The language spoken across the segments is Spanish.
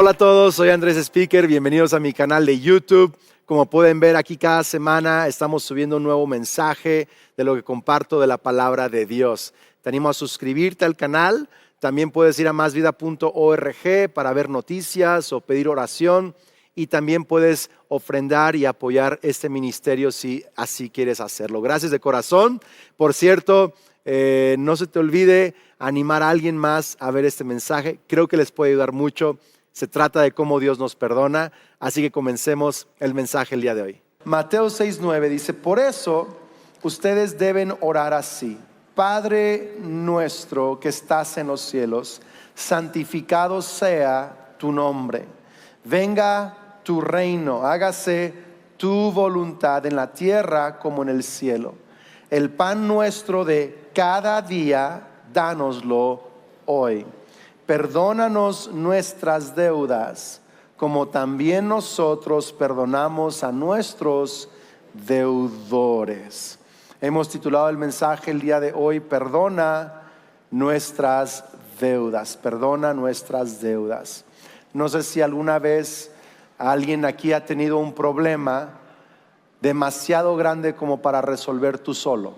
Hola a todos, soy Andrés Speaker, bienvenidos a mi canal de YouTube. Como pueden ver aquí cada semana estamos subiendo un nuevo mensaje de lo que comparto de la palabra de Dios. Te animo a suscribirte al canal, también puedes ir a masvida.org para ver noticias o pedir oración y también puedes ofrendar y apoyar este ministerio si así quieres hacerlo. Gracias de corazón. Por cierto, no se te olvide animar a alguien más a ver este mensaje, creo que les puede ayudar mucho. Se trata de cómo Dios nos perdona, así que comencemos el mensaje el día de hoy. Mateo 6:9 dice, por eso ustedes deben orar así. Padre nuestro que estás en los cielos, santificado sea tu nombre. Venga tu reino, hágase tu voluntad en la tierra como en el cielo. El pan nuestro de cada día, dánoslo hoy. Perdónanos nuestras deudas, como también nosotros perdonamos a nuestros deudores. Hemos titulado el mensaje el día de hoy, perdona nuestras deudas, perdona nuestras deudas. No sé si alguna vez alguien aquí ha tenido un problema demasiado grande como para resolver tú solo,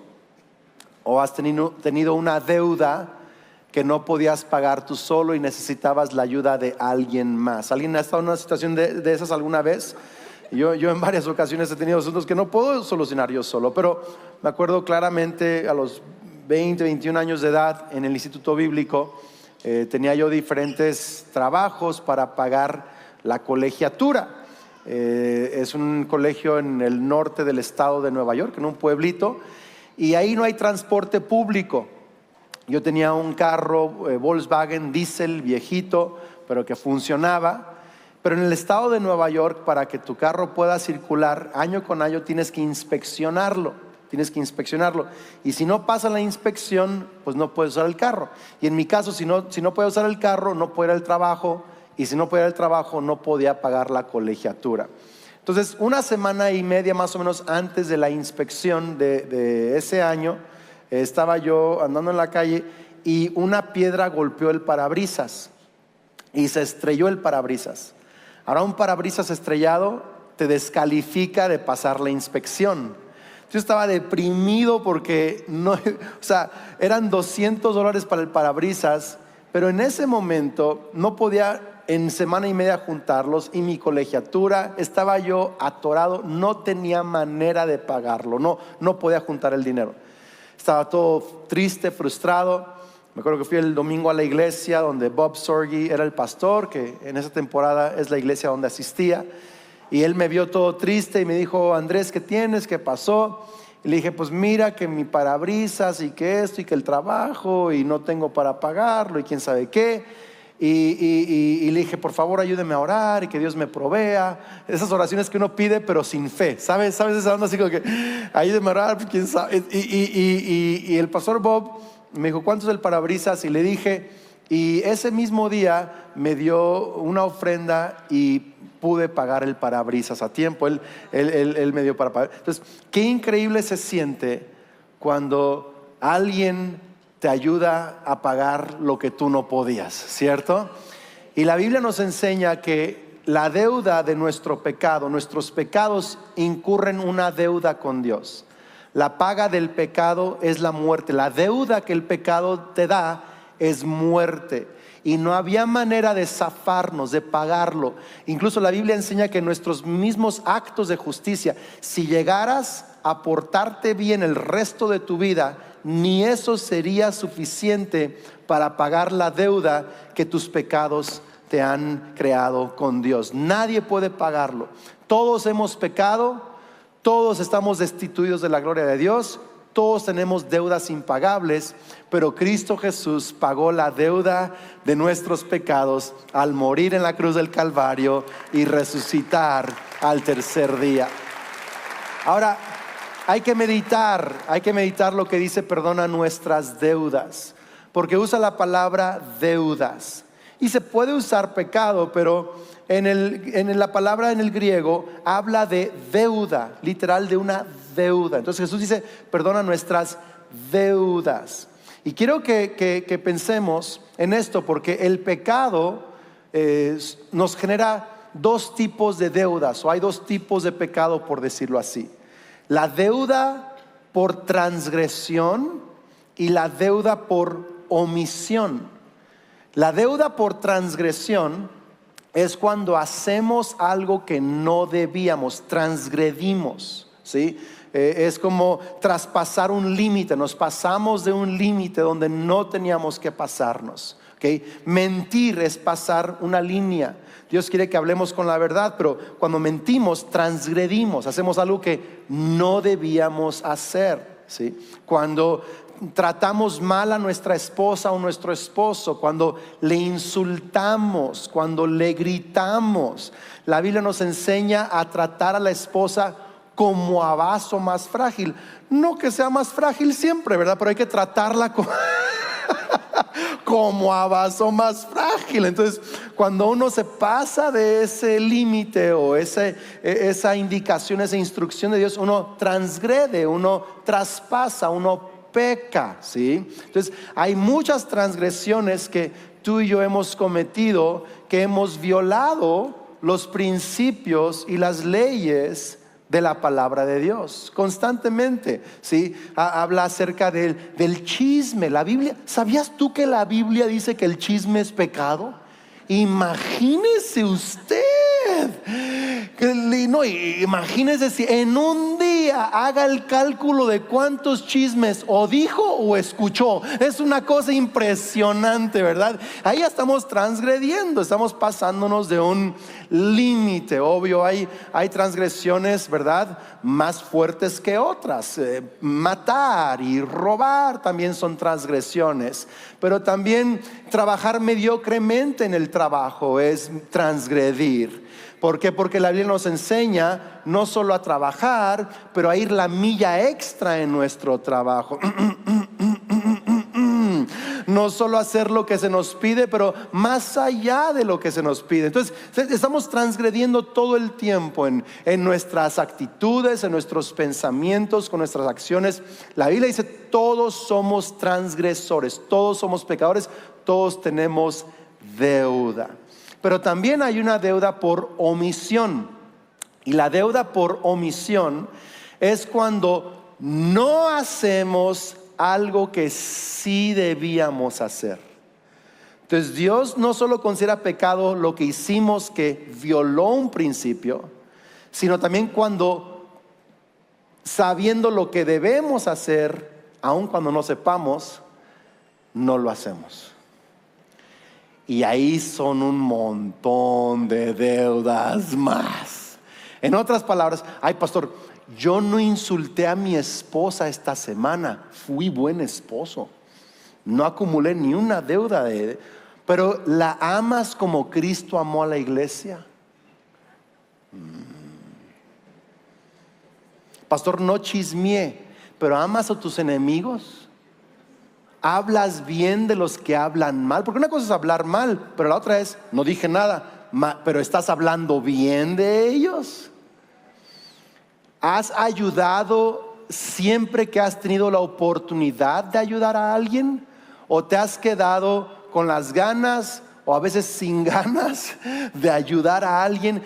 o has tenido una deuda que no podías pagar tú solo y necesitabas la ayuda de alguien más. ¿Alguien ha estado en una situación de esas alguna vez? Yo en varias ocasiones he tenido asuntos que no puedo solucionar yo solo, pero me acuerdo claramente a los 20, 21 años de edad en el Instituto Bíblico, tenía yo diferentes trabajos para pagar la colegiatura. Es un colegio en el norte del estado de Nueva York, en un pueblito, y ahí no hay transporte público. Yo tenía un carro Volkswagen diesel viejito, pero que funcionaba. Pero en el estado de Nueva York, para que tu carro pueda circular año con año, tienes que inspeccionarlo. Y si no pasa la inspección, pues no puedes usar el carro. Y en mi caso, si no puedo usar el carro, no puedo ir al trabajo. Y si no podía ir al trabajo, no podía pagar la colegiatura. Entonces, una semana y media más o menos antes de la inspección de ese año, estaba yo andando en la calle y una piedra golpeó el parabrisas y se estrelló el parabrisas. Ahora, un parabrisas estrellado te descalifica de pasar la inspección. Yo estaba deprimido porque eran $200 para el parabrisas, pero en ese momento no podía en semana y media juntarlos, y mi colegiatura, estaba yo atorado, no tenía manera de pagarlo, no podía juntar el dinero. Estaba todo triste, frustrado. Me acuerdo que fui el domingo a la iglesia donde Bob Sorge era el pastor, que en esa temporada es la iglesia donde asistía. Y él me vio todo triste y me dijo, Andrés, ¿qué tienes? ¿Qué pasó? Y le dije, pues mira que mi parabrisas y que esto y que el trabajo y no tengo para pagarlo y quién sabe qué. Y le dije, por favor ayúdeme a orar y que Dios me provea. Esas oraciones que uno pide pero sin fe, ¿sabes esa onda así como que ayúdeme a orar, quién sabe. Y el pastor Bob me dijo, ¿cuánto es el parabrisas? Y le dije, y ese mismo día me dio una ofrenda y pude pagar el parabrisas a tiempo. Él me dio para pagar. Entonces, qué increíble se siente cuando alguien te ayuda a pagar lo que tú no podías, ¿cierto? Y la Biblia nos enseña que la deuda de nuestro pecado, nuestros pecados incurren una deuda con Dios. La paga del pecado es la muerte. La deuda que el pecado te da es muerte. Y no había manera de zafarnos, de pagarlo. Incluso la Biblia enseña que nuestros mismos actos de justicia, si llegaras a portarte bien el resto de tu vida, ni eso sería suficiente para pagar la deuda que tus pecados te han creado con Dios. Nadie puede pagarlo. Todos hemos pecado, todos estamos destituidos de la gloria de Dios, todos tenemos deudas impagables, pero Cristo Jesús pagó la deuda de nuestros pecados al morir en la cruz del Calvario y resucitar al tercer día. Ahora, hay que meditar lo que dice perdona nuestras deudas, porque usa la palabra deudas. Y se puede usar pecado, pero en la palabra en el griego habla de deuda, literal de una deuda. Entonces Jesús dice perdona nuestras deudas. Y quiero que pensemos en esto, porque el pecado nos genera dos tipos de deudas, o hay dos tipos de pecado, por decirlo así. La deuda por transgresión y la deuda por omisión. La deuda por transgresión es cuando hacemos algo que no debíamos, transgredimos, ¿sí? Es como traspasar un límite, nos pasamos de un límite donde no teníamos que pasarnos, ¿okay? Mentir es pasar una línea. Dios quiere que hablemos con la verdad, pero cuando mentimos, transgredimos, hacemos algo que no debíamos hacer, ¿sí? Cuando tratamos mal a nuestra esposa o nuestro esposo, cuando le insultamos, cuando le gritamos. La Biblia nos enseña a tratar a la esposa como a vaso más frágil. No que sea más frágil siempre, ¿verdad? Pero hay que tratarla como a vaso más frágil. Entonces, cuando uno se pasa de ese límite o esa indicación, esa instrucción de Dios, uno transgrede, uno traspasa, uno peca, ¿sí? Entonces, hay muchas transgresiones que tú y yo hemos cometido, que hemos violado los principios y las leyes de la palabra de Dios constantemente, ¿sí? Habla acerca del chisme. La Biblia, ¿sabías tú que la Biblia dice que el chisme es pecado? Imagínese usted. No, imagínese si en un día haga el cálculo de cuántos chismes o dijo o escuchó. Es una cosa impresionante, ¿verdad? Ahí ya estamos transgrediendo, estamos pasándonos de un límite. Obvio, hay transgresiones, ¿verdad?, más fuertes que otras. Matar y robar también son transgresiones, pero también trabajar mediocremente en el trabajo es transgredir. ¿Por qué? Porque la Biblia nos enseña no solo a trabajar, pero a ir la milla extra en nuestro trabajo. No solo hacer lo que se nos pide, pero más allá de lo que se nos pide. Entonces, estamos transgrediendo todo el tiempo en nuestras actitudes, en nuestros pensamientos, con nuestras acciones. La Biblia dice: todos somos transgresores, todos somos pecadores, todos tenemos deuda. Pero también hay una deuda por omisión. Y la deuda por omisión es cuando no hacemos algo que sí debíamos hacer. Entonces, Dios no solo considera pecado lo que hicimos que violó un principio, sino también cuando, sabiendo lo que debemos hacer, aun cuando no sepamos, no lo hacemos. Y ahí son un montón de deudas más. En otras palabras, ay, pastor, yo no insulté a mi esposa esta semana, fui buen esposo, no acumulé ni una deuda pero ¿la amas como Cristo amó a la iglesia? Pastor, no chismeé, pero ¿amas a tus enemigos? ¿Hablas bien de los que hablan mal? Porque una cosa es hablar mal, pero la otra es, no dije nada, pero ¿estás hablando bien de ellos? ¿Has ayudado siempre que has tenido la oportunidad de ayudar a alguien? ¿O te has quedado con las ganas, o a veces sin ganas, de ayudar a alguien?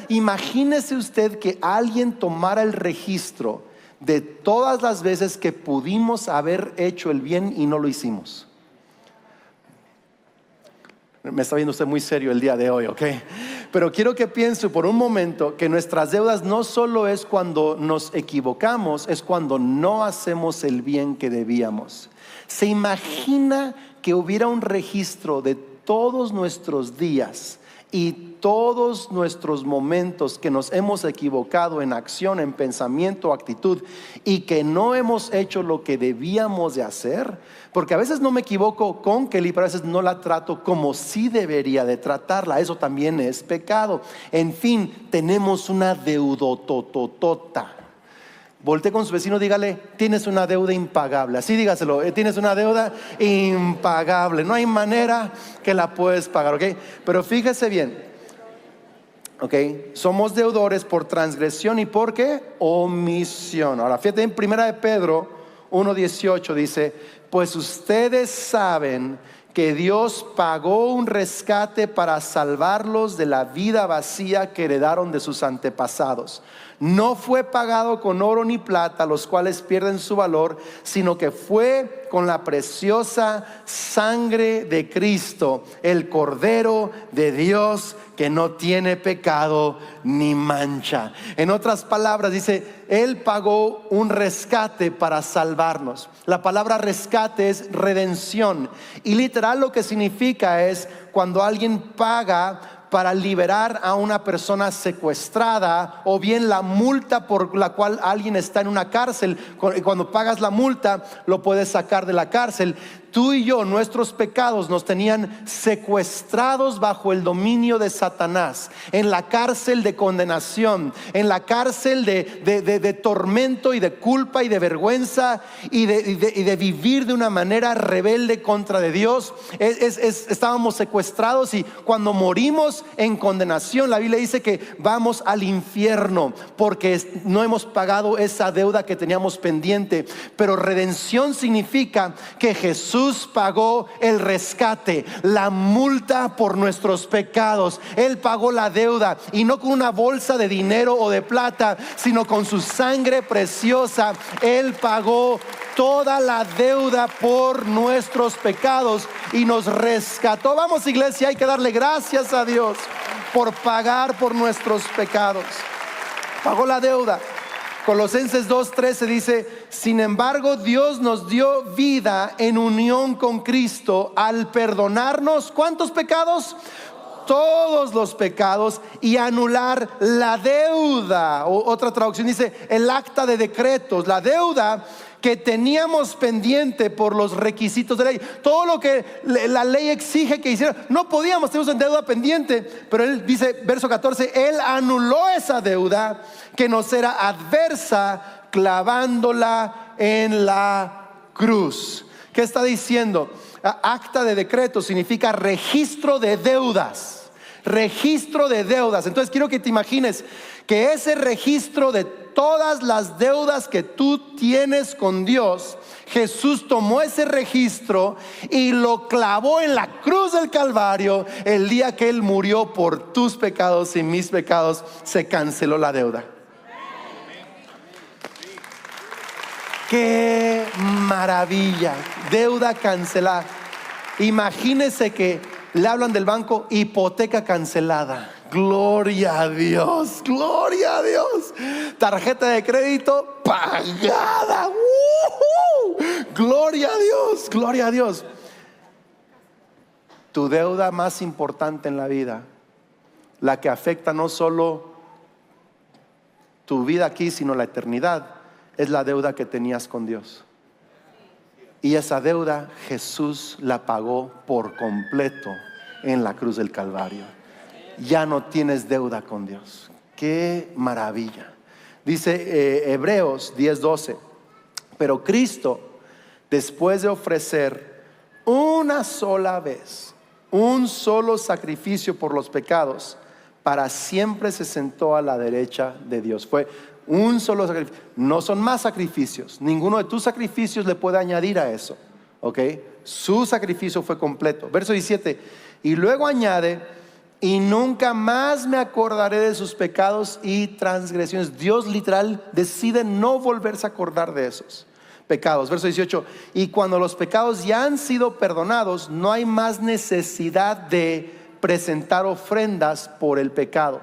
Imagínese usted que alguien tomara el registro de todas las veces que pudimos haber hecho el bien y no lo hicimos. Me está viendo usted muy serio el día de hoy, ¿ok? Pero quiero que piense por un momento que nuestras deudas no solo es cuando nos equivocamos, es cuando no hacemos el bien que debíamos. ¿Se imagina que hubiera un registro de todos nuestros días y todos nuestros momentos que nos hemos equivocado en acción, en pensamiento, actitud, y que no hemos hecho lo que debíamos de hacer? Porque a veces no me equivoco con Kelly, pero a veces no la trato como sí debería de tratarla. Eso también es pecado. En fin, tenemos una deudototota. Voltee con su vecino, dígale: tienes una deuda impagable. Así dígaselo: tienes una deuda impagable, no hay manera que la puedes pagar, ¿ok? Pero fíjese bien, ¿ok? Somos deudores por transgresión y ¿por qué? Omisión. Ahora fíjate en 1 de Pedro 1:18 dice: pues ustedes saben que Dios pagó un rescate para salvarlos de la vida vacía que heredaron de sus antepasados. No fue pagado con oro ni plata, los cuales pierden su valor, sino que fue con la preciosa sangre de Cristo, el Cordero de Dios, que no tiene pecado ni mancha. En otras palabras dice, Él pagó un rescate para salvarnos. La palabra rescate es redención, y literal lo que significa es cuando alguien paga para liberar a una persona secuestrada, o bien la multa por la cual alguien está en una cárcel. Cuando pagas la multa, lo puedes sacar de la cárcel. Tú y yo, nuestros pecados nos tenían secuestrados bajo el dominio de Satanás, en la cárcel de condenación, en la cárcel de tormento y de culpa y de vergüenza y de vivir de una manera rebelde contra de Dios. Estábamos secuestrados, y cuando morimos en condenación, la Biblia dice que vamos al infierno porque no hemos pagado esa deuda que teníamos pendiente. Pero redención significa que Jesús pagó el rescate, la multa por nuestros pecados. Él pagó la deuda, y no con una bolsa de dinero o de plata, sino con su sangre preciosa. Él pagó toda la deuda por nuestros pecados y nos rescató. Vamos, iglesia, hay que darle gracias a Dios por pagar por nuestros pecados. Pagó la deuda. Colosenses 2:13 dice: sin embargo, Dios nos dio vida en unión con Cristo al perdonarnos, ¿cuántos pecados? Todos los pecados, y anular la deuda. Otra traducción dice el acta de decretos, la deuda que teníamos pendiente por los requisitos de ley. Todo lo que la ley exige que hiciera, no podíamos, tenemos una deuda pendiente. Pero él dice, verso 14, Él anuló esa deuda que nos era adversa, clavándola en la cruz. ¿Qué está diciendo? Acta de decreto significa registro de deudas. Registro de deudas. Entonces quiero que te imagines que ese registro de todas las deudas que tú tienes con Dios, Jesús tomó ese registro y lo clavó en la cruz del Calvario. El día que Él murió por tus pecados y mis pecados, se canceló la deuda. ¡Qué maravilla! Deuda cancelada. Imagínese que le hablan del banco, hipoteca cancelada. Gloria a Dios, gloria a Dios. Tarjeta de crédito pagada. Gloria a Dios, gloria a Dios. Tu deuda más importante en la vida, la que afecta no solo tu vida aquí, sino la eternidad, es la deuda que tenías con Dios. Y esa deuda Jesús la pagó por completo en la cruz del Calvario. Ya no tienes deuda con Dios. ¡Qué maravilla! Dice Hebreos 10:12, pero Cristo, después de ofrecer una sola vez un solo sacrificio por los pecados, para siempre se sentó a la derecha de Dios. Fue un solo sacrificio. No son más sacrificios. Ninguno de tus sacrificios le puede añadir a eso. ¿Ok? Su sacrificio fue completo. Verso 17. Y luego añade: y nunca más me acordaré de sus pecados y transgresiones. Dios literal decide no volverse a acordar de esos pecados. Verso 18. Y cuando los pecados ya han sido perdonados, no hay más necesidad de presentar ofrendas por el pecado.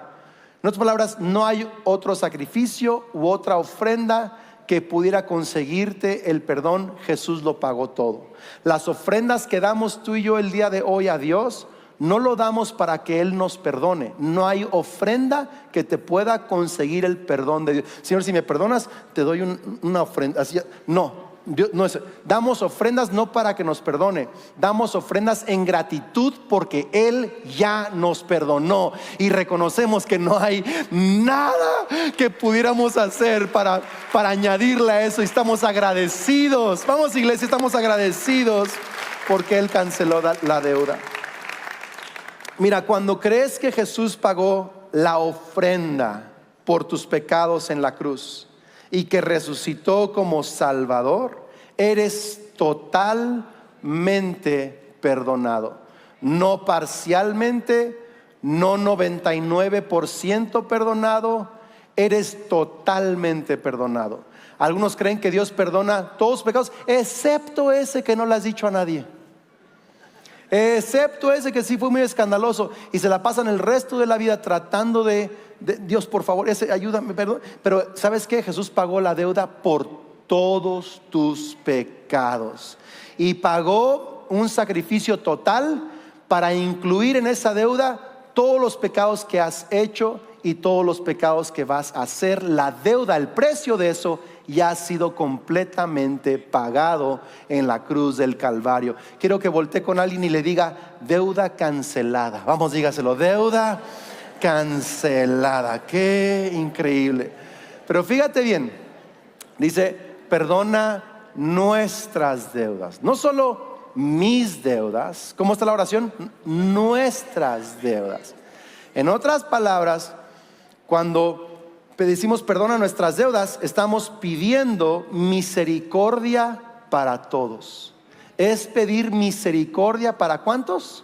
En otras palabras, no hay otro sacrificio u otra ofrenda que pudiera conseguirte el perdón. Jesús lo pagó todo. Las ofrendas que damos tú y yo el día de hoy a Dios, no lo damos para que Él nos perdone. No hay ofrenda que te pueda conseguir el perdón de Dios. Señor, si me perdonas, te doy una ofrenda. Así, no. Dios, no es, damos ofrendas no para que nos perdone, damos ofrendas en gratitud porque Él ya nos perdonó, y reconocemos que no hay nada que pudiéramos hacer para añadirle a eso, y estamos agradecidos. Vamos, iglesia, estamos agradecidos porque Él canceló la deuda. Mira, cuando crees que Jesús pagó la ofrenda por tus pecados en la cruz y que resucitó como Salvador, eres totalmente perdonado. No parcialmente, no 99% perdonado, eres totalmente perdonado. Algunos creen que Dios perdona todos los pecados, excepto ese que no le has dicho a nadie. Excepto ese que sí fue muy escandaloso y se la pasan el resto de la vida tratando de Dios, por favor, ese, ayúdame, perdón. Pero ¿sabes qué? Jesús pagó la deuda por todos tus pecados y pagó un sacrificio total para incluir en esa deuda todos los pecados que has hecho y todos los pecados que vas a hacer. La deuda, el precio de eso ya ha sido completamente pagado en la cruz del Calvario. Quiero que voltee con alguien y le diga: deuda cancelada. Vamos, dígaselo: deuda cancelada. Qué increíble. Pero fíjate bien, dice: perdona nuestras deudas. No solo mis deudas. ¿Cómo está la oración? Nuestras deudas. En otras palabras, cuando decimos perdona nuestras deudas, estamos pidiendo misericordia para todos. Es pedir misericordia ¿para cuántos?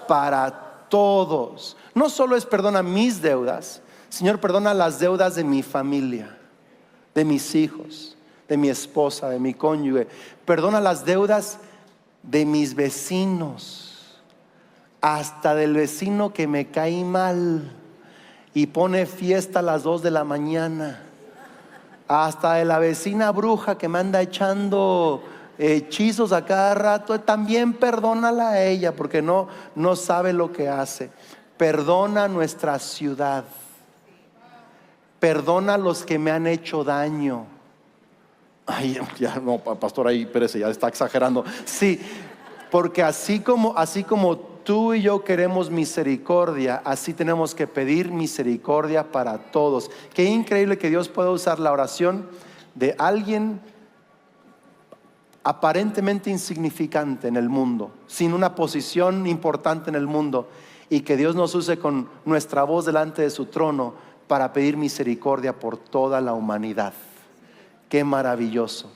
Para todos. No solo es perdona mis deudas, Señor, perdona las deudas de mi familia, de mis hijos, de mi esposa, de mi cónyuge. Perdona las deudas de mis vecinos, hasta del vecino que me cae mal y pone fiesta a las 2 de la mañana, hasta de la vecina bruja que me anda echando hechizos a cada rato. También perdónala a ella, porque no sabe lo que hace. Perdona nuestra ciudad, perdona a los que me han hecho daño. Ay, ya no, pastor, ahí espérese, ya está exagerando. Sí, porque así como tú y yo queremos misericordia, así tenemos que pedir misericordia para todos. Qué increíble que Dios pueda usar la oración de alguien aparentemente insignificante en el mundo, sin una posición importante en el mundo, y que Dios nos use con nuestra voz delante de su trono para pedir misericordia por toda la humanidad. Qué maravilloso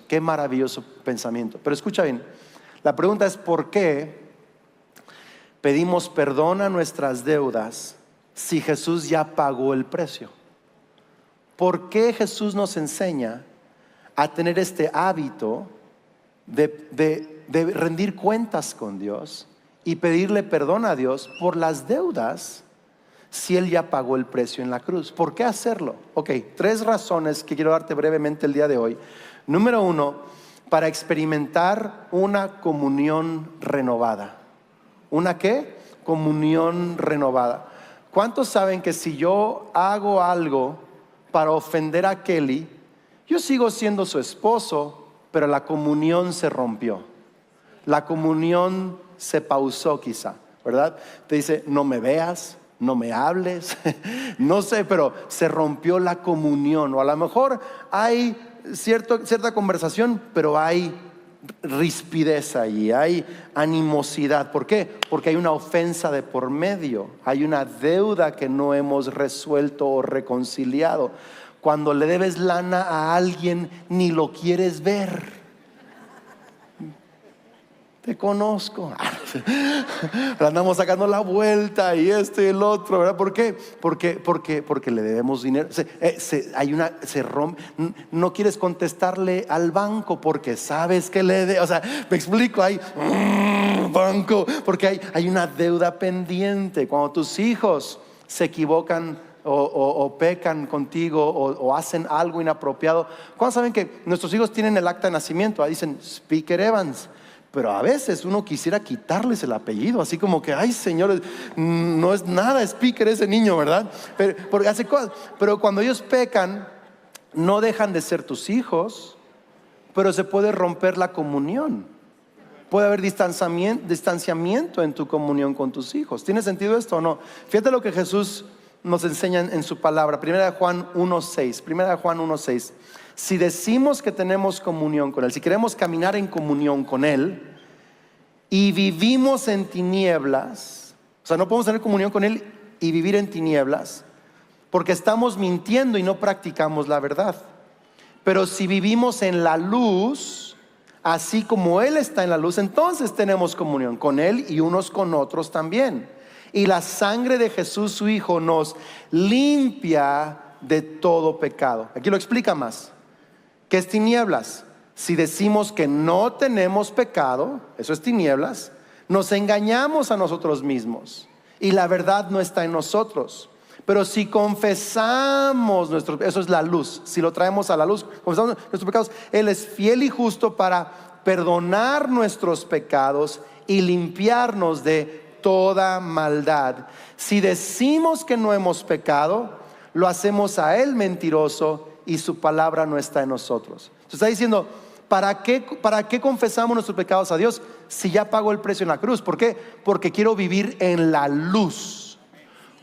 pensamiento. Pero escucha bien, la pregunta es: ¿por qué pedimos perdón a nuestras deudas si Jesús ya pagó el precio? ¿Por qué Jesús nos enseña a tener este hábito de rendir cuentas con Dios y pedirle perdón a Dios por las deudas si Él ya pagó el precio en la cruz? ¿Por qué hacerlo? Ok, 3 razones que quiero darte brevemente el día de hoy. Número 1, para experimentar una comunión renovada. ¿Una qué? Comunión renovada. ¿Cuántos saben que si yo hago algo para ofender a Kelly, yo sigo siendo su esposo, pero la comunión se rompió? La comunión se pausó quizá, ¿verdad? Te dice: no me veas, no me hables, no sé, pero se rompió la comunión. O a lo mejor hay cierta conversación, pero hay rispidez allí, hay animosidad. ¿Por qué? Porque hay una ofensa de por medio, hay una deuda que no hemos resuelto o reconciliado. Cuando le debes lana a alguien, ni lo quieres ver. Te conozco. Andamos sacando la vuelta y esto y el otro, ¿verdad? ¿Por qué? Porque le debemos dinero. Se rompe. No quieres contestarle al banco porque sabes que le debe. O sea, me explico, hay banco, porque hay una deuda pendiente. Cuando tus hijos se equivocan o pecan contigo o hacen algo inapropiado, ¿cuándo saben que nuestros hijos tienen el acta de nacimiento? Ahí dicen Speaker Evans. Pero a veces uno quisiera quitarles el apellido, así como que: ay, señores, no es nada Speaker ese niño, ¿verdad? Porque hace cosas. Pero cuando ellos pecan, no dejan de ser tus hijos, pero se puede romper la comunión. Puede haber distanciamiento en tu comunión con tus hijos. ¿Tiene sentido esto o no? Fíjate lo que Jesús nos enseña en su palabra. Primera de Juan 1:6. Si decimos que tenemos comunión con Él, si queremos caminar en comunión con Él y vivimos en tinieblas, o sea, no podemos tener comunión con Él y vivir en tinieblas, porque estamos mintiendo y no practicamos la verdad. Pero si vivimos en la luz, así como Él está en la luz, entonces tenemos comunión con Él y unos con otros también. Y la sangre de Jesús su Hijo nos limpia de todo pecado. Aquí lo explica más. ¿Qué es tinieblas? Si decimos que no tenemos pecado, eso es tinieblas, nos engañamos a nosotros mismos y la verdad no está en nosotros. Pero si confesamos eso es la luz, si lo traemos a la luz, confesamos nuestros pecados, Él es fiel y justo para perdonar nuestros pecados y limpiarnos de toda maldad. Si decimos que no hemos pecado, lo hacemos a Él mentiroso y su palabra no está en nosotros. Se está diciendo, ¿para qué confesamos nuestros pecados a Dios si ya pagó el precio en la cruz? ¿Por qué? Porque quiero vivir en la luz.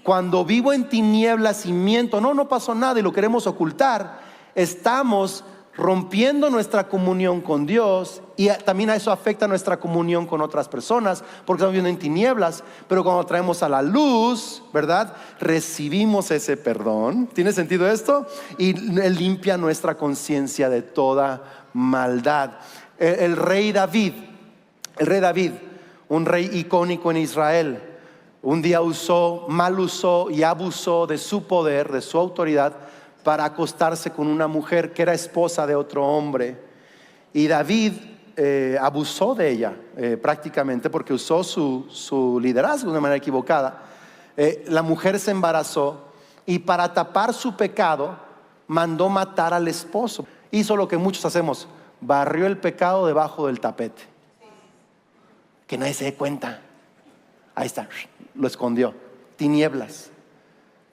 Cuando vivo en tinieblas y miento, no pasó nada y lo queremos ocultar, estamos rompiendo nuestra comunión con Dios y también a eso afecta nuestra comunión con otras personas porque estamos viviendo en tinieblas. Pero cuando traemos a la luz, ¿verdad? Recibimos ese perdón. ¿Tiene sentido esto? Y Él limpia nuestra conciencia de toda maldad. El rey David, un rey icónico en Israel, un día mal usó y abusó de su poder, de su autoridad, para acostarse con una mujer que era esposa de otro hombre. Y David abusó de ella prácticamente porque usó su liderazgo de una manera equivocada. La mujer se embarazó y para tapar su pecado mandó matar al esposo. Hizo lo que muchos hacemos, barrió el pecado debajo del tapete, que nadie se dé cuenta. Ahí está, lo escondió. Tinieblas.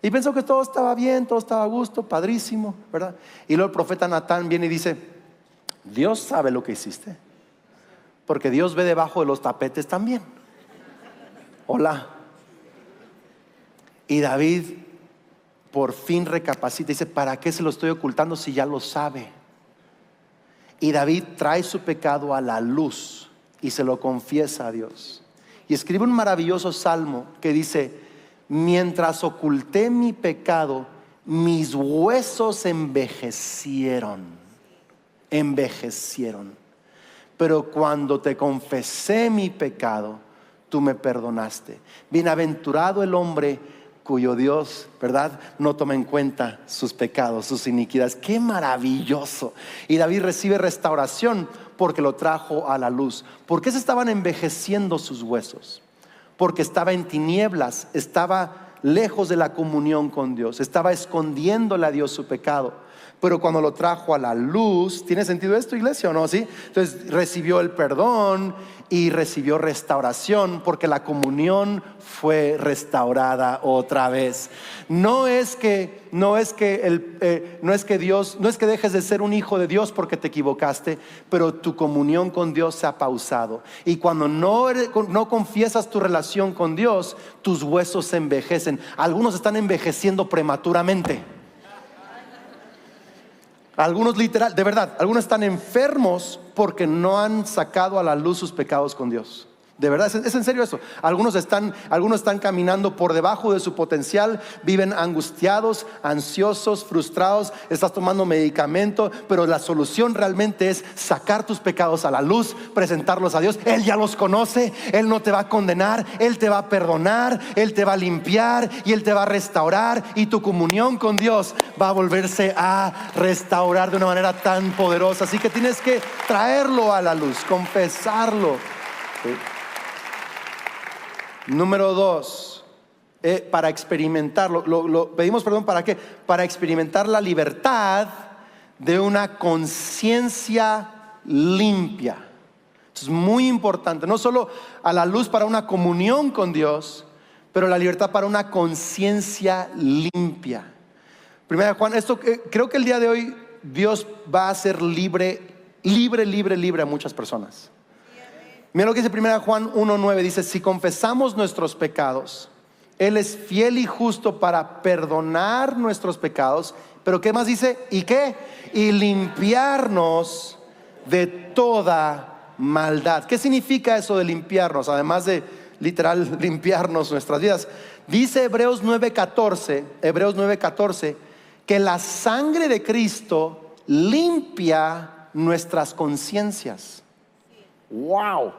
Y pensó que todo estaba bien, todo estaba a gusto, padrísimo, ¿verdad? Y luego el profeta Natán viene y dice, Dios sabe lo que hiciste, porque Dios ve debajo de los tapetes también. Hola. Y David por fin recapacita y dice, ¿para qué se lo estoy ocultando si ya lo sabe? Y David trae su pecado a la luz y se lo confiesa a Dios. Y escribe un maravilloso salmo que dice, mientras oculté mi pecado, mis huesos envejecieron. Pero cuando te confesé mi pecado, tú me perdonaste. Bienaventurado el hombre cuyo Dios, ¿verdad?, no toma en cuenta sus pecados, sus iniquidades. ¡Qué maravilloso! Y David recibe restauración porque lo trajo a la luz. ¿Por qué se estaban envejeciendo sus huesos? Porque estaba en tinieblas, estaba lejos de la comunión con Dios, estaba escondiéndole a Dios su pecado. Pero cuando lo trajo a la luz, ¿tiene sentido esto, iglesia, o no? ¿Sí? Entonces recibió el perdón y recibió restauración porque la comunión fue restaurada otra vez. No es que dejes de ser un hijo de Dios porque te equivocaste, pero tu comunión con Dios se ha pausado. Y cuando no confiesas tu relación con Dios, tus huesos se envejecen. Algunos están envejeciendo prematuramente. Algunos literal, de verdad, algunos están enfermos porque no han sacado a la luz sus pecados con Dios. De verdad, es en serio eso. Algunos están caminando por debajo de su potencial, viven angustiados, ansiosos, frustrados, estás tomando medicamento, pero la solución realmente es sacar tus pecados a la luz, presentarlos a Dios. Él ya los conoce, Él no te va a condenar, Él te va a perdonar, Él te va a limpiar y Él te va a restaurar, y tu comunión con Dios va a volverse a restaurar de una manera tan poderosa. Así que tienes que traerlo a la luz, confesarlo. ¿Sí? Número 2, para experimentarlo, pedimos perdón, ¿para qué? Para experimentar la libertad de una conciencia limpia. Es muy importante, no solo a la luz para una comunión con Dios, pero la libertad para una conciencia limpia. Primera de Juan, creo que el día de hoy Dios va a hacer libre a muchas personas. Mira lo que dice 1 Juan 1:9, dice, si confesamos nuestros pecados, Él es fiel y justo para perdonar nuestros pecados. Pero ¿qué más dice? ¿Y qué? Y limpiarnos de toda maldad. ¿Qué significa eso de limpiarnos? Además de literal limpiarnos nuestras vidas. Dice Hebreos 9:14, que la sangre de Cristo limpia nuestras conciencias. ¡Wow!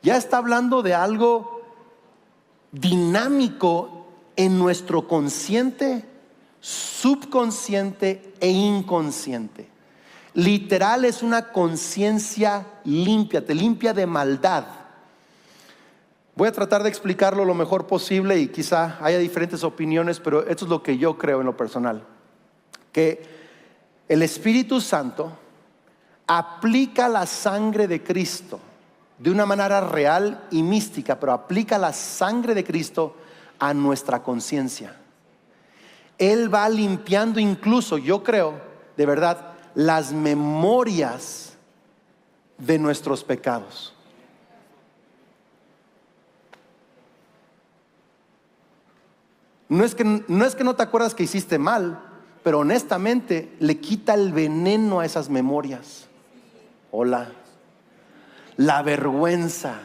Ya está hablando de algo dinámico en nuestro consciente, subconsciente e inconsciente. Literal es una conciencia limpia, te limpia de maldad. Voy a tratar de explicarlo lo mejor posible y quizá haya diferentes opiniones, pero esto es lo que yo creo en lo personal. Que el Espíritu Santo aplica la sangre de Cristo de una manera real y mística, pero aplica la sangre de Cristo a nuestra conciencia. Él va limpiando incluso, yo creo, de verdad, las memorias de nuestros pecados. No es que no te acuerdas que hiciste mal, pero honestamente le quita el veneno a esas memorias. Hola. La vergüenza,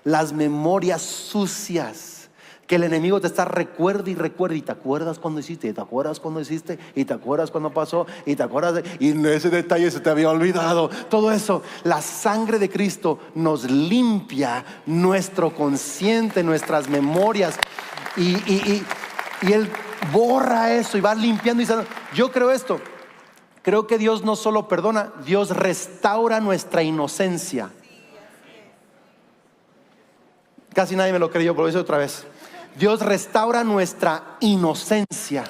las memorias sucias que el enemigo te está recuerda y te acuerdas cuando hiciste, y te acuerdas cuando hiciste, y te acuerdas cuando pasó, y te acuerdas y ese detalle se te había olvidado. Todo eso, la sangre de Cristo nos limpia nuestro consciente, nuestras memorias, y Él borra eso y va limpiando y sanando. Yo creo esto, creo que Dios no solo perdona, Dios restaura nuestra inocencia. Casi nadie me lo creyó, pero lo hice otra vez. Dios restaura nuestra inocencia.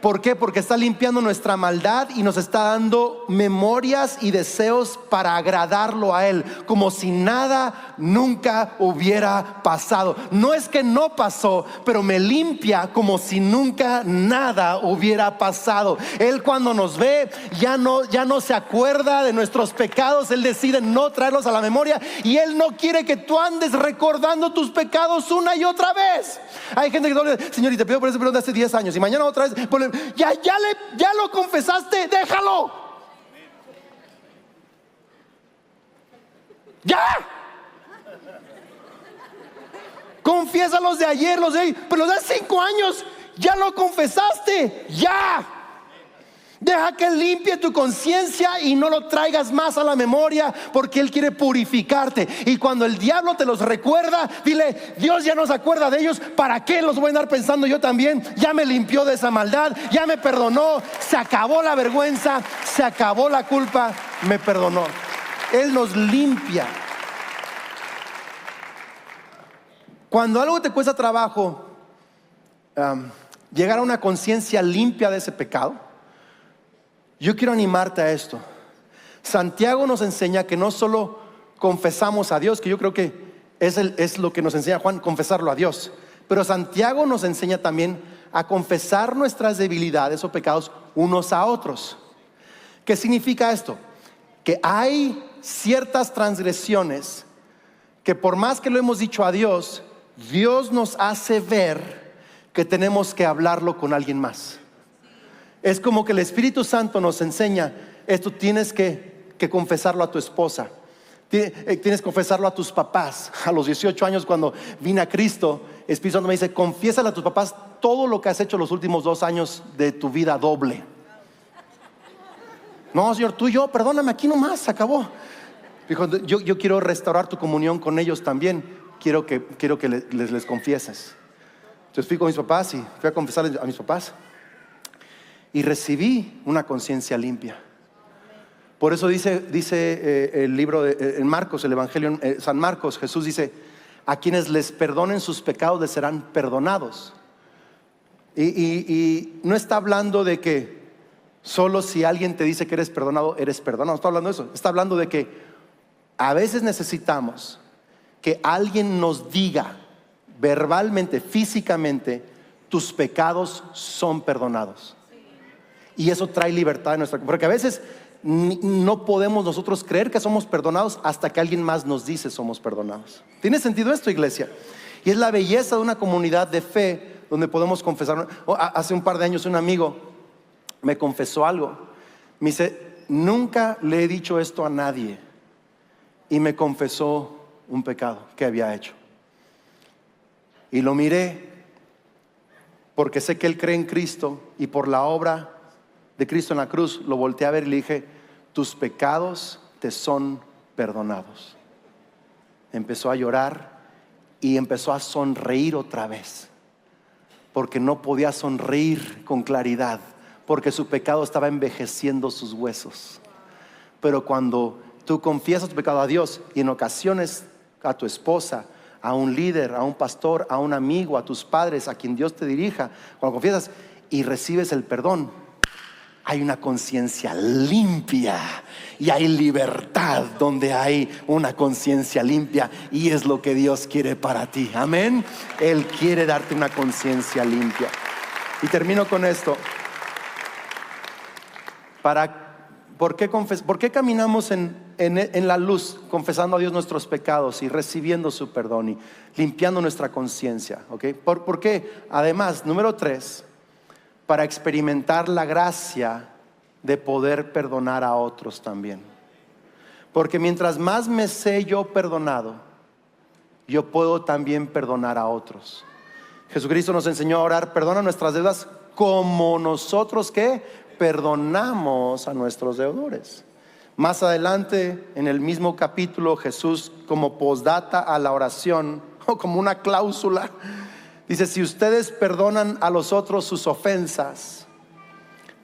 ¿Por qué? Porque está limpiando nuestra maldad y nos está dando memorias y deseos para agradarlo a Él, como si nada nunca hubiera pasado. No es que no pasó, pero me limpia como si nunca nada hubiera pasado. Él cuando nos ve ya no se acuerda de nuestros pecados. Él decide no traerlos a la memoria, y Él no quiere que tú andes recordando tus pecados una y otra vez. Hay gente que dice: Señor, y te pido por ese perdón de hace 10 años, y mañana otra vez. Ya lo confesaste, déjalo. Ya. Confiesa los de ayer, los de hoy, pero los de hace 5 años ya lo confesaste. Ya. Deja que Él limpie tu conciencia y no lo traigas más a la memoria, porque Él quiere purificarte. Y cuando el diablo te los recuerda, dile: Dios ya no se acuerda de ellos, ¿para qué los voy a andar pensando yo también? Ya me limpió de esa maldad, ya me perdonó, se acabó la vergüenza, se acabó la culpa, me perdonó. Él nos limpia. Cuando algo te cuesta trabajo llegar a una conciencia limpia de ese pecado, yo quiero animarte a esto. Santiago nos enseña que no solo confesamos a Dios, que yo creo que es lo que nos enseña Juan, confesarlo a Dios, pero Santiago nos enseña también a confesar nuestras debilidades o pecados unos a otros. ¿Qué significa esto? Que hay ciertas transgresiones que, por más que lo hemos dicho a Dios, Dios nos hace ver que tenemos que hablarlo con alguien más. Es como que el Espíritu Santo nos enseña: esto tienes que confesarlo a tu esposa, tienes que confesarlo a tus papás. A los 18 años, cuando vine a Cristo, el Espíritu Santo me dice: confiésale a tus papás todo lo que has hecho los últimos 2 años de tu vida doble. No, Señor, tú y yo, perdóname, aquí nomás, se acabó. Dijo: yo quiero restaurar tu comunión con ellos también. Quiero que les confieses. Entonces fui con mis papás y fui a confesarles a mis papás, y recibí una conciencia limpia. Por eso dice el libro en Marcos, el Evangelio San Marcos, Jesús dice: a quienes les perdonen sus pecados les serán perdonados. Y no está hablando de que solo si alguien te dice que eres perdonado, eres perdonado. No está hablando de eso. Está hablando de que a veces necesitamos que alguien nos diga verbalmente, físicamente: tus pecados son perdonados. Y eso trae libertad en nuestra, porque a veces no podemos nosotros creer que somos perdonados hasta que alguien más nos dice somos perdonados. ¿Tiene sentido esto, iglesia? Y es la belleza de una comunidad de fe donde podemos confesar. Hace un par de años un amigo me confesó algo. Me dice: nunca le he dicho esto a nadie, y me confesó un pecado que había hecho. Y lo miré, porque sé que él cree en Cristo, y por la obra de Cristo en la cruz lo volteé a ver y le dije: tus pecados te son perdonados. Empezó a llorar y empezó a sonreír otra vez, porque no podía sonreír con claridad, porque su pecado estaba envejeciendo sus huesos. Pero cuando tú confiesas tu pecado a Dios, y en ocasiones a tu esposa, a un líder, a un pastor, a un amigo, a tus padres, a quien Dios te dirija, cuando confiesas y recibes el perdón, hay una conciencia limpia y hay libertad donde hay una conciencia limpia, y es lo que Dios quiere para ti. Amén. Él quiere darte una conciencia limpia. Y termino con esto. ¿Por qué caminamos en la luz, confesando a Dios nuestros pecados y recibiendo su perdón y limpiando nuestra conciencia? ¿Okay? ¿Por qué? Además, número 3, para experimentar la gracia de poder perdonar a otros también. Porque mientras más me sé yo perdonado, yo puedo también perdonar a otros. Jesucristo nos enseñó a orar: perdona nuestras deudas como nosotros que perdonamos a nuestros deudores. Más adelante en el mismo capítulo, Jesús, como postdata a la oración, o como una cláusula, dice: si ustedes perdonan a los otros sus ofensas,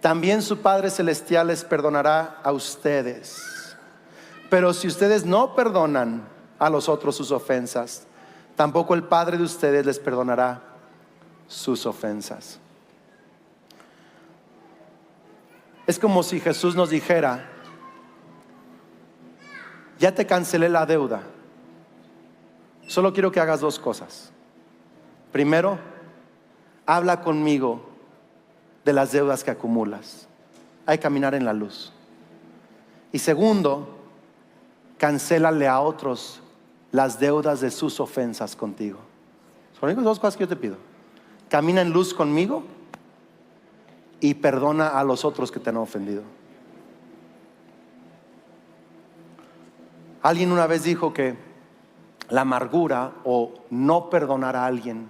también su Padre Celestial les perdonará a ustedes. Pero si ustedes no perdonan a los otros sus ofensas, tampoco el Padre de ustedes les perdonará sus ofensas. Es como si Jesús nos dijera: ya te cancelé la deuda, solo quiero que hagas 2 cosas. Primero, habla conmigo de las deudas que acumulas. Hay que caminar en la luz. Y segundo, cancélale a otros las deudas de sus ofensas contigo. Son las únicas 2 cosas que yo te pido. Camina en luz conmigo y perdona a los otros que te han ofendido. Alguien una vez dijo que la amargura o no perdonar a alguien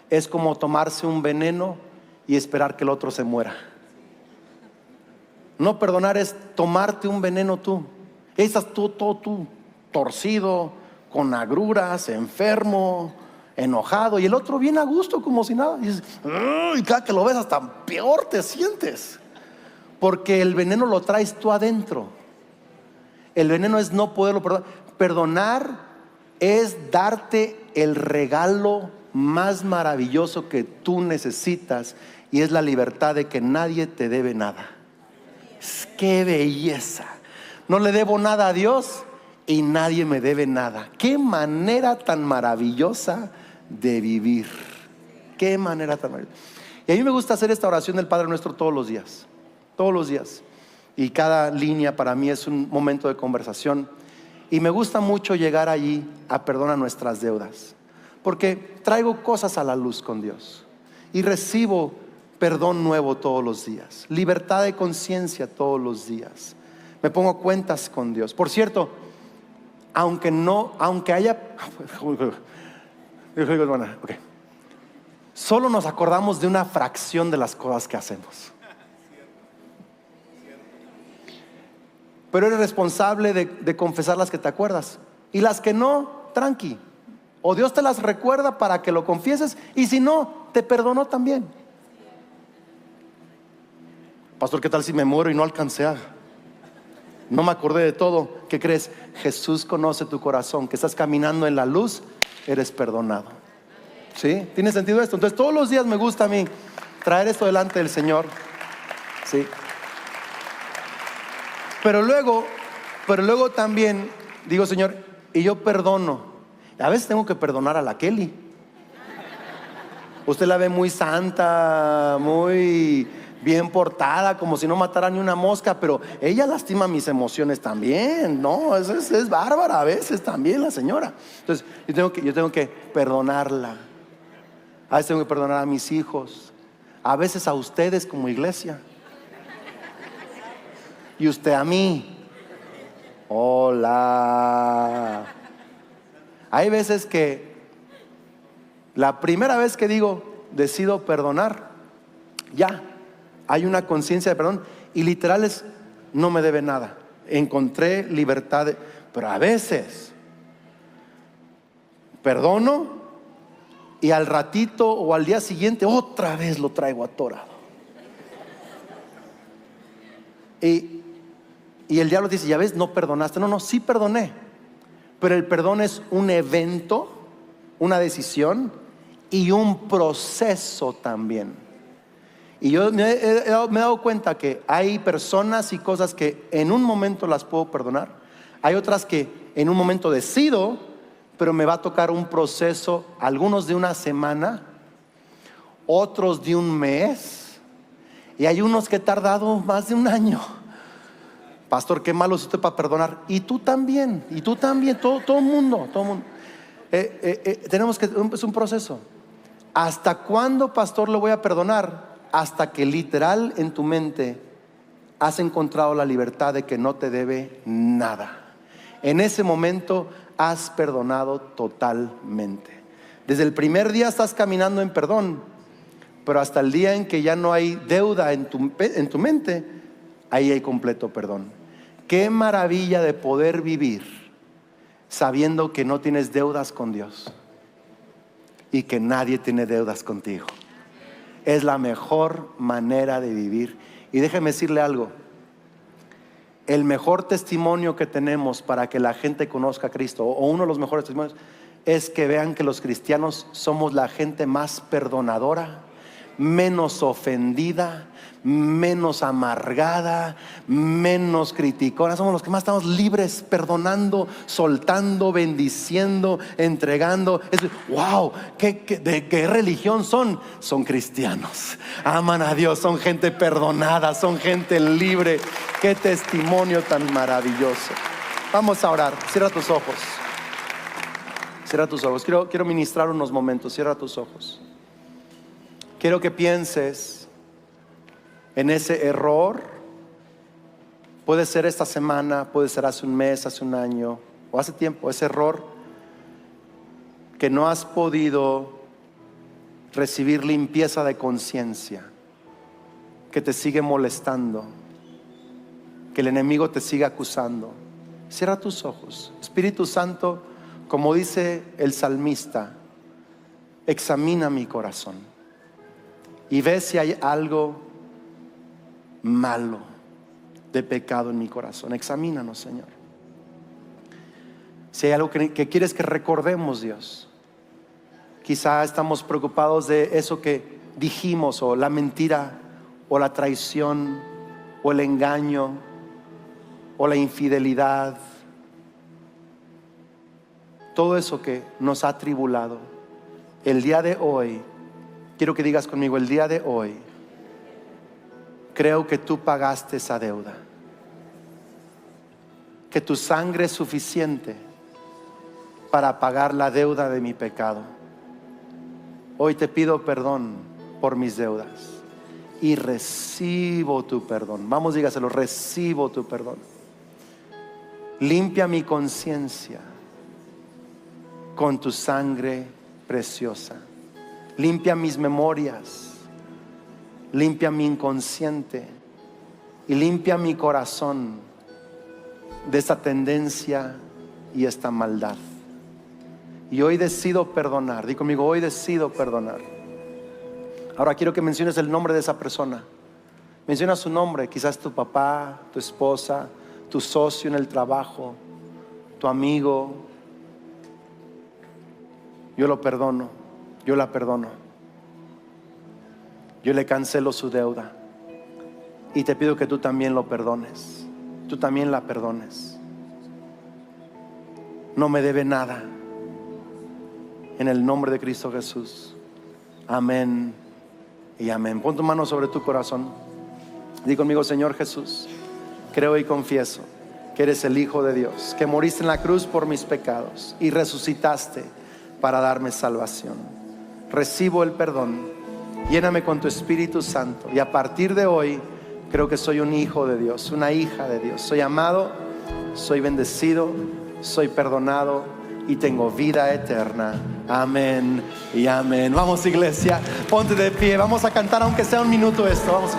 es como tomarse un veneno y esperar que el otro se muera. No perdonar es tomarte un veneno tú. Estás tú torcido, con agruras, enfermo, enojado, y el otro viene a gusto como si nada. Y dices, y cada que lo ves hasta peor te sientes, porque el veneno lo traes tú adentro. El veneno es no poderlo perdonar. Perdonar es darte el regalo más maravilloso que tú necesitas, y es la libertad de que nadie te debe nada. ¡Qué belleza! No le debo nada a Dios y nadie me debe nada. ¡Qué manera tan maravillosa de vivir! ¡Qué manera tan maravillosa! Y a mí me gusta hacer esta oración del Padre Nuestro todos los días. Todos los días. Y cada línea para mí es un momento de conversación. Y me gusta mucho llegar allí a perdonar nuestras deudas, porque traigo cosas a la luz con Dios y recibo perdón nuevo todos los días, libertad de conciencia todos los días. Me pongo cuentas con Dios. Por cierto, aunque haya solo nos acordamos de una fracción de las cosas que hacemos. Pero eres responsable de confesar las que te acuerdas, y las que no, tranqui, o Dios te las recuerda para que lo confieses, y si no, te perdonó también. Pastor, ¿qué tal si me muero y no alcancé no me acordé de todo? ¿Qué crees? Jesús conoce tu corazón, que estás caminando en la luz, eres perdonado. ¿Sí? ¿Tiene sentido esto? Entonces todos los días me gusta a mí traer esto delante del Señor. ¿Sí? Pero luego también digo: Señor, y yo perdono. A veces tengo que perdonar a la Kelly. Usted la ve muy santa, muy bien portada, como si no matara ni una mosca, pero ella lastima mis emociones también. No, es bárbara a veces también la señora. Entonces yo tengo que perdonarla. A veces tengo que perdonar a mis hijos, a veces a ustedes como iglesia, y usted a mí. Hola. Hay veces que la primera vez que decido perdonar, ya hay una conciencia de perdón, y literal no me debe nada. Encontré libertad Pero a veces perdono y al ratito o al día siguiente otra vez lo traigo atorado. Y el diablo dice, ya ves, no perdonaste. No, sí perdoné. Pero el perdón es un evento, una decisión y un proceso también. Y yo me he dado cuenta que hay personas y cosas que en un momento las puedo perdonar. Hay otras que en un momento decido, pero me va a tocar un proceso, algunos de una semana, otros de un mes, y hay unos que he tardado más de un año. Pastor, qué malo es usted para perdonar. Y tú también, todo el mundo. Tenemos que, es un proceso. ¿Hasta cuándo, pastor, lo voy a perdonar? Hasta que literal en tu mente has encontrado la libertad de que no te debe nada. En ese momento has perdonado totalmente. Desde el primer día estás caminando en perdón, pero hasta el día en que ya no hay deuda en tu mente, ahí hay completo perdón. Qué maravilla de poder vivir sabiendo que no tienes deudas con Dios y que nadie tiene deudas contigo. Es la mejor manera de vivir. Y déjeme decirle algo: el mejor testimonio que tenemos para que la gente conozca a Cristo, o uno de los mejores testimonios, es que vean que los cristianos somos la gente más perdonadora, menos ofendida, menos amargada, menos criticona. Somos los que más estamos libres, perdonando, soltando, bendiciendo, entregando. Wow, ¿de qué religión son? Son cristianos, aman a Dios, son gente perdonada, son gente libre. Qué testimonio tan maravilloso. Vamos a orar. Cierra tus ojos. Cierra tus ojos. Quiero ministrar unos momentos. Cierra tus ojos. Quiero que pienses en ese error. Puede ser esta semana, puede ser hace un mes, hace un año o hace tiempo. Ese error que no has podido recibir limpieza de conciencia, que te sigue molestando, que el enemigo te sigue acusando. Cierra tus ojos. Espíritu Santo, como dice el salmista, examina mi corazón y ve si hay algo malo, de pecado en mi corazón. Examínanos, Señor. Si hay algo que quieres que recordemos, Dios. Quizá estamos preocupados de eso que dijimos, o la mentira, o la traición, o el engaño, o la infidelidad. Todo eso que nos ha tribulado. El día de hoy, quiero que digas conmigo, el día de hoy, creo que tú pagaste esa deuda, que tu sangre es suficiente para pagar la deuda de mi pecado. Hoy te pido perdón por mis deudas y recibo tu perdón. Vamos, dígaselo, recibo tu perdón. Limpia mi conciencia con tu sangre preciosa. Limpia mis memorias, limpia mi inconsciente y limpia mi corazón de esta tendencia y esta maldad. Y hoy decido perdonar. Di conmigo, hoy decido perdonar. Ahora quiero que menciones el nombre de esa persona. Menciona su nombre. Quizás tu papá, tu esposa, tu socio en el trabajo, tu amigo. Yo lo perdono. Yo la perdono. Yo le cancelo su deuda. Y te pido que tú también lo perdones. Tú también la perdones. No me debe nada. En el nombre de Cristo Jesús. Amén y amén. Pon tu mano sobre tu corazón. Di conmigo, Señor Jesús, creo y confieso que eres el Hijo de Dios, que moriste en la cruz por mis pecados y resucitaste para darme salvación. Recibo el perdón. Lléname con tu Espíritu Santo. Y a partir de hoy creo que soy un hijo de Dios, una hija de Dios. Soy amado, soy bendecido, soy perdonado y tengo vida eterna. Amén y amén. Vamos, iglesia, ponte de pie. Vamos a cantar aunque sea un minuto esto. Vamos.